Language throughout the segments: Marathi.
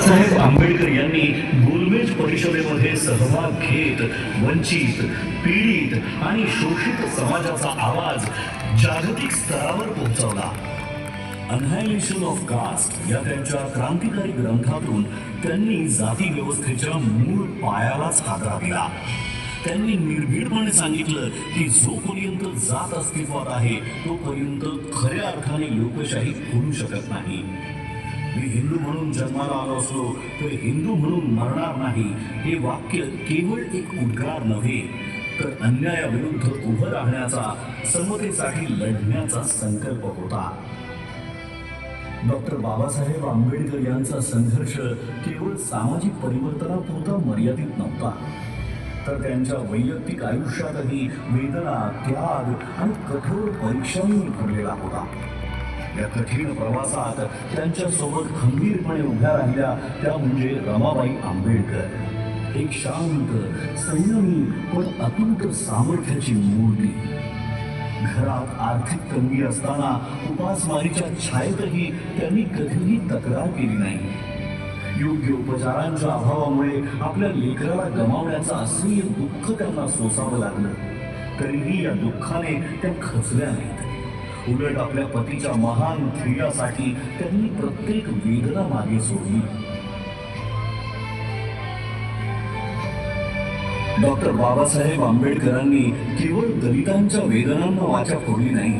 बाबासाहेब आंबेडकर यांनी गोलमेज परिषदेमध्ये सहभाग घेत वंचित, पीडित आणि शोषित समाजाचा आवाज जागतिक स्तरावर पोहोचवला. अनहायलेशन ऑफ कास्ट या त्यांच्या क्रांतिकारी ग्रंथातून त्यांनी जाती व्यवस्थेच्या मूळ पायालाच हादरा दिला. त्यांनी निर्भीडपणे सांगितलं की जोपर्यंत जात अस्तित्वात आहे तोपर्यंत खऱ्या अर्थाने लोकशाही होऊ शकत नाही. मी हिंदू म्हणून जन्माला आलो असलो तर हिंदू म्हणून मरणार नाही हे वाक्य केवळ एक उद्गार नव्हे तर अन्यायाविरुद्ध उभं राहण्याचा, समतेसाठी लढण्याचा संकल्प होता. डॉक्टर बाबासाहेब आंबेडकर यांचा संघर्ष केवळ सामाजिक परिवर्तनापुरता मर्यादित नव्हता, तर त्यांच्या वैयक्तिक आयुष्यातही वेदना, त्याग आणि कठोर परीक्षांनी भरलेला होता. या कठीण प्रवासात त्यांच्या सोबत खंबीरपणे उभ्या राहिल्या त्या म्हणजे रमाबाई आंबेडकर, एक शांत, संयमी पण अतूट सामर्थ्याची मूर्ती. घरात आर्थिक तंगी असताना उपासमारीच्या छायेतही त्यांनी कधीही तक्रार केली नाही. योग्य उपचारांच्या अभावामुळे आपल्या लेकराला गमावण्याचं असह्य दुःख त्यांना सोसावं लागलं, तरीही या दुःखाने त्या खचल्या नाहीत. उलट आपल्या पतीच्या महान ध्येयासाठी त्यांनी प्रत्येक वेदना मागे सोडली. डॉक्टर बाबासाहेब आंबेडकरांनी केवळ दलितांच्या वेदनांना वाचा फोडली नाही,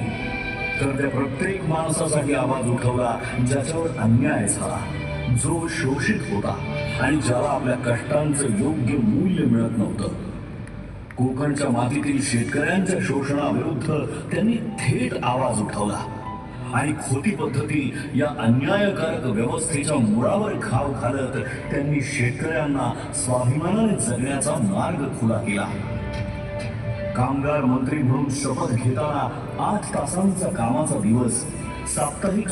तर त्या प्रत्येक माणसासाठी आवाज उठवला ज्याच्यावर अन्याय झाला, जो शोषित होता आणि ज्याला आपल्या कष्टांचं योग्य मूल्य मिळत नव्हतं. कोकणच्या मातीतील शेतकऱ्यांच्या शोषणाविरुद्ध त्यांनी थेट आवाज उठवला आणि खोटी पद्धती या अन्यायकारक व्यवस्थेच्या मुळावर घाव घालत त्यांनी शेतकऱ्यांना स्वाभिमानाने जगण्याचा मार्ग खुला केला. कामगार मंत्री म्हणून शपथ घेताना 8 तासांचा कामाचा दिवस, साप्ताहिक